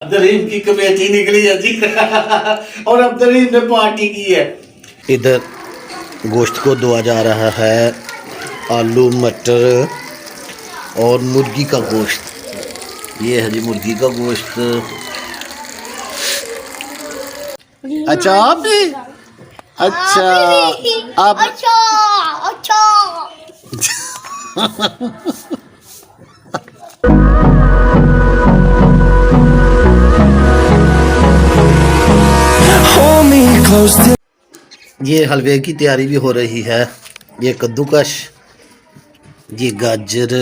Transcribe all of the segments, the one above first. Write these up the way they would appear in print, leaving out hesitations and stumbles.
अब्दुलरहीम की कमेटी निकली है जी और अब्दुलरहीम ने पार्टी की है। इधर गोश्त को धोया जा रहा है, आलू मटर और मुर्गी का गोश्त। ये है जी मुर्गी का गोश्त। अच्छा आप भी? अच्छा आप अच्छा ये हलवे की तैयारी भी हो रही है। ये कद्दूकश, ये गाजर।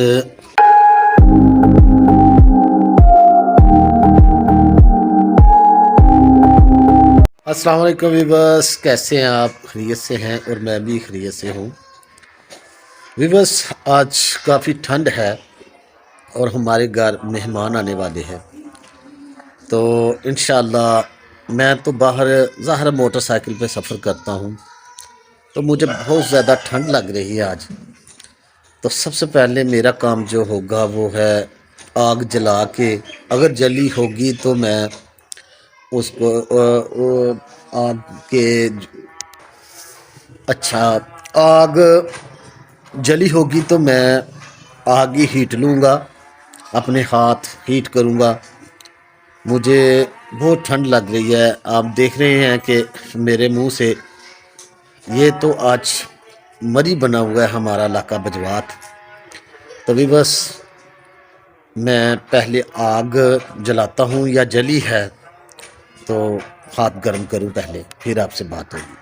अस्सलाम वालेकुम वीवर्स, कैसे हैं आप? खैरियत से हैं? और मैं भी खैरियत से हूँ वीवर्स। आज काफ़ी ठंड है और हमारे घर मेहमान आने वाले हैं, तो इंशाअल्लाह मैं तो बाहर ज़ाहिर मोटरसाइकिल पे सफ़र करता हूँ, तो मुझे बहुत ज़्यादा ठंड लग रही है आज। तो सबसे पहले मेरा काम जो होगा वो है आग जला के, अगर जली होगी तो मैं उसको आग के अच्छा आग जली होगी तो मैं आग ही हीट लूँगा, अपने हाथ हीट करूँगा। मुझे बहुत ठंड लग रही है, आप देख रहे हैं कि मेरे मुंह से ये तो आज मरी बना हुआ है हमारा इलाका बजवात। तभी बस मैं पहले आग जलाता हूँ, या जली है तो हाथ गर्म करूँ पहले, फिर आपसे बात होगी।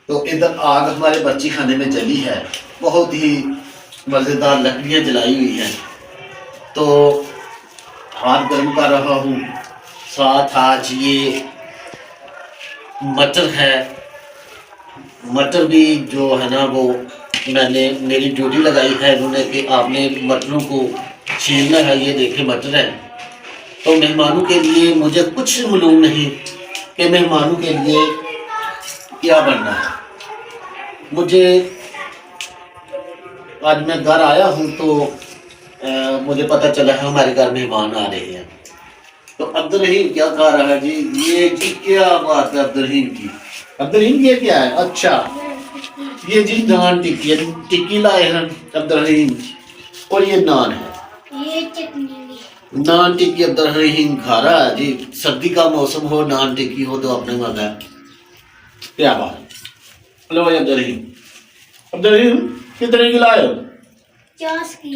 तो इधर आग हमारे बच्ची खाने में जली है, बहुत ही मज़ेदार लकड़ियाँ जलाई हुई हैं, तो हाथ गर्म कर रहा हूँ। साथ आज ये मटर है, मटर भी जो है ना वो मैंने मेरी ड्यूटी लगाई है इन्होंने कि आपने मटरों को छीलना है। ये देखें मटर है। तो मेहमानों के लिए मुझे कुछ मालूम नहीं कि मेहमानों के लिए क्या बनना है। मुझे आज मैं घर आया हूँ तो मुझे पता चला है हमारे घर मेहमान आ रहे हैं। तो अब्दुलरहीम क्या खा रहा है जी? ये जी क्या बात है अब्दुलरहीम की। अब्दुलरहीम ये क्या है? अच्छा ये जी नान टिक्की है, टिक्की लाए हैं अब्दुलरहीम, और ये नान है, ये चटनी। नान टिक्की अब्दुलरहीम खा रहा है जी। सर्दी का मौसम हो, नान टिक्की हो तो अपने मन है, क्या बात है। लो अब्दुलरहीम, अब्दुलरहीम कितने की लाए हो? 50 की।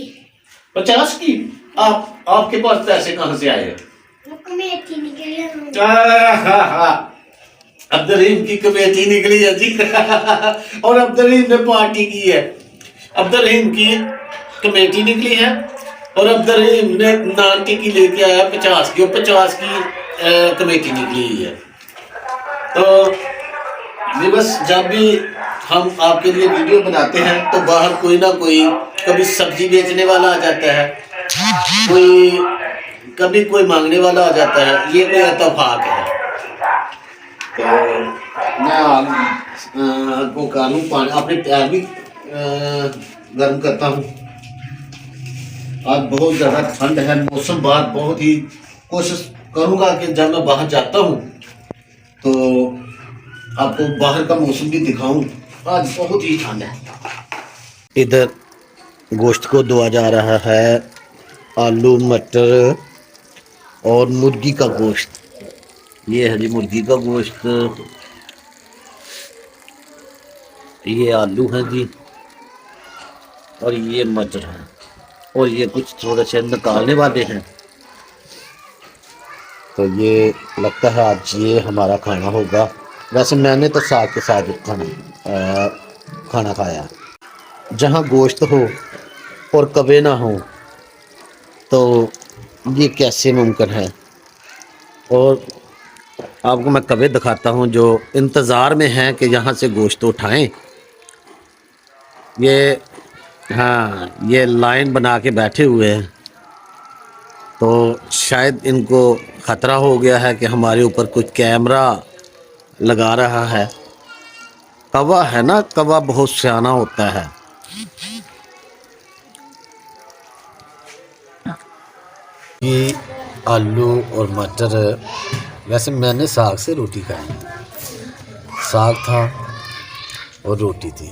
50 की? आपके पास पैसे कहाँ से आए? कमेटी निकली है। अब्दुलरहीम की कमेटी निकली है जी और अब्दुलरहीम ने पार्टी की है। अब्दुलरहीम की कमेटी निकली है और अब्दुलरहीम ने नान टिक्की लेके आया 50 की, और 50 की कमेटी निकली हुई है। तो ये बस जब भी हम आपके लिए वीडियो बनाते हैं तो बाहर कोई ना कोई, कभी सब्जी बेचने वाला आ जाता है, कभी कोई मांगने वाला आ जाता है, ये कोई इत्तेफाक है। तो मैं आपको कानून पानी अपने पैर भी गर्म करता हूँ। आज बहुत ज़्यादा ठंड है, मौसम बाहर बहुत ही, कोशिश करूँगा कि जब मैं बाहर जाता हूँ तो आपको बाहर का मौसम भी दिखाऊं। आज बहुत ही ठंड है। इधर गोश्त को धोया जा रहा है, आलू मटर और मुर्गी का गोश्त। ये है जी मुर्गी का गोश्त, ये आलू है जी, और ये मटर है, और ये कुछ थोड़े से निकालने वाले हैं। तो ये लगता है आज ये हमारा खाना होगा। वैसे मैंने तो साग के साथ खाना खाया। जहाँ गोश्त हो और कबे ना हो तो ये कैसे मुमकिन है। और आपको मैं कबे दिखाता हूँ जो इंतज़ार में हैं कि यहाँ से गोश्त उठाएं। ये हाँ, ये लाइन बना के बैठे हुए हैं, तो शायद इनको ख़तरा हो गया है कि हमारे ऊपर कुछ कैमरा लगा रहा है। कौवा है ना, कौवा बहुत सियाना होता है। ये आलू और मटर। वैसे मैंने साग से रोटी खाई, साग था और रोटी थी,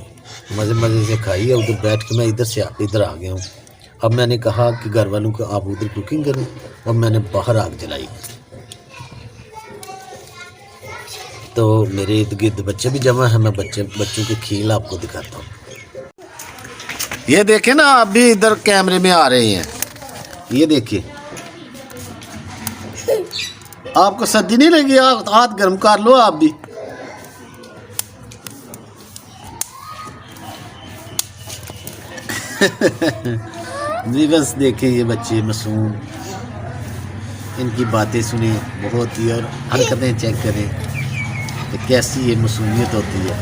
मज़े मज़े से खाई है। उधर बैठ के मैं इधर से इधर आ गया हूँ। अब मैंने कहा कि घर वालों को आप उधर कुकिंग करें, और मैंने बाहर आग जलाई। तो मेरे इर्द गिर्द बच्चे भी जमा हैं, मैं बच्चों के खेल आपको दिखाता हूँ। ये देखें ना, आप भी इधर कैमरे में आ रहे हैं, ये देखिए। आपको सर्दी नहीं लगी? आप हाथ गर्म कर लो आप भी। जी बस देखें ये बच्चे मासूम, इनकी बातें सुने बहुत ही, और हरकतें चेक करें कि कैसी ये मासूमियत होती है।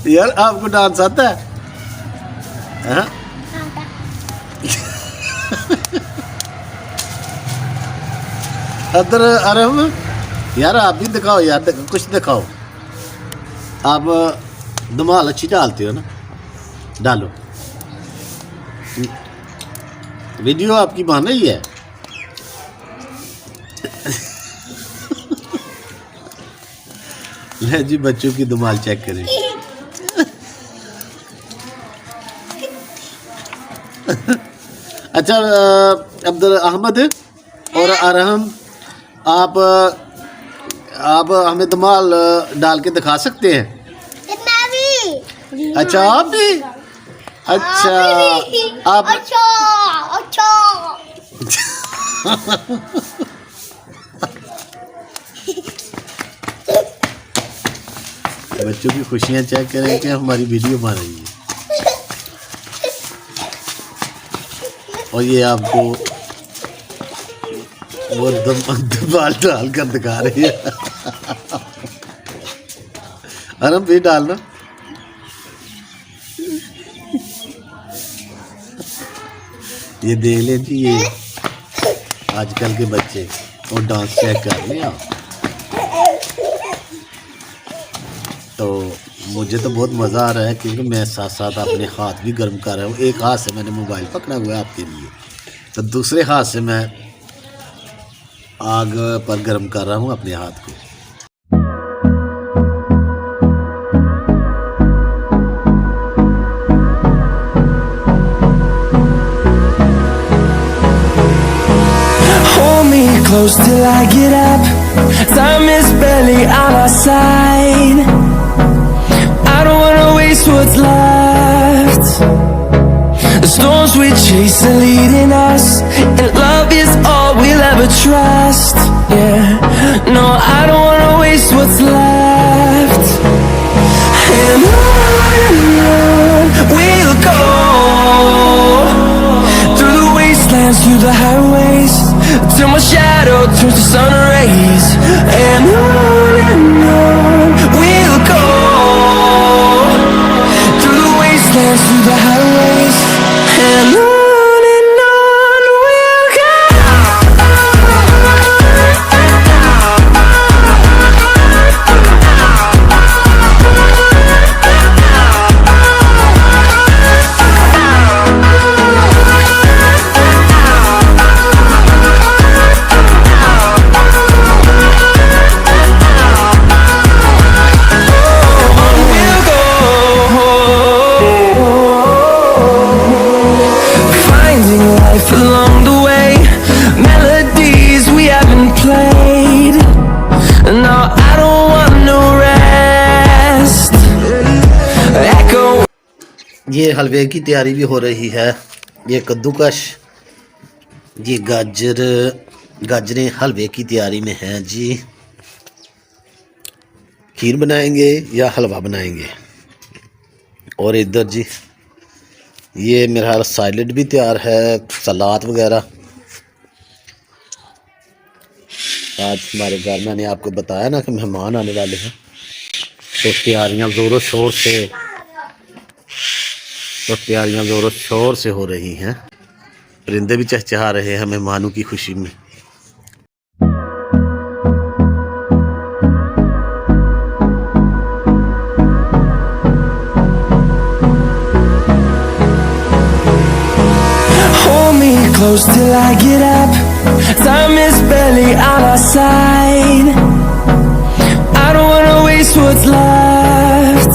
यार आपको डांस आता है? हाँ? अदर अरे हम यार आप भी दिखाओ यार, कुछ दिखाओ। आप धमाल अच्छी डालते हो ना, डालो। वीडियो आपकी बना ही है। ले जी बच्चों की धमाल चेक करें। अच्छा अब्दुल अहमद और अरहम, आप हमें धमाल डाल के दिखा सकते हैं? अच्छा आप भी? अच्छा आप अच्छा बच्चों की खुशियाँ चेक करें कि हमारी वीडियो बन रही है। और ये आपको वो धमाल डाल कर दिखा रही है। अरम भी डालना। ये देख लें जी, ये आजकल के बच्चे और डांस चेक कर रहे हैं। तो मुझे तो बहुत मज़ा आ रहा है, क्योंकि मैं साथ साथ अपने हाथ भी गर्म कर रहा हूँ। एक हाथ से मैंने मोबाइल पकड़ा हुआ है आपके लिए, तो दूसरे हाथ से मैं आग पर गर्म कर रहा हूँ अपने हाथ को। Close till I get up. Time is barely on our side. I don't wanna waste what's left. The storms we chase are leading us, and love is all we'll ever trust. Yeah, no, I don't wanna waste what's left. And on we'll go, through the wastelands, through the highways, till my shadow turns to sun rays. And on we'll go, through the wastelands, through the highways. And on we'll go. Along the way, melodies we haven't played. No, I don't want no rest. Echo. ये हलवे की तैयारी भी हो रही है। ये कद्दूकश, ये गाजरें हलवे की तैयारी में हैं जी। खीर बनाएंगे या हलवा बनाएंगे। और इधर जी ये मेरा सैलेड भी तैयार है, सलाद वगैरह। आज हमारे घर, मैंने आपको बताया ना कि मेहमान आने वाले हैं, तो तैयारियां ज़ोरों शोर से हो रही हैं। परिंदे भी चहचहा रहे हैं मेहमानों की खुशी में। close till I get up. Time is barely on our side. I don't wanna waste what's left.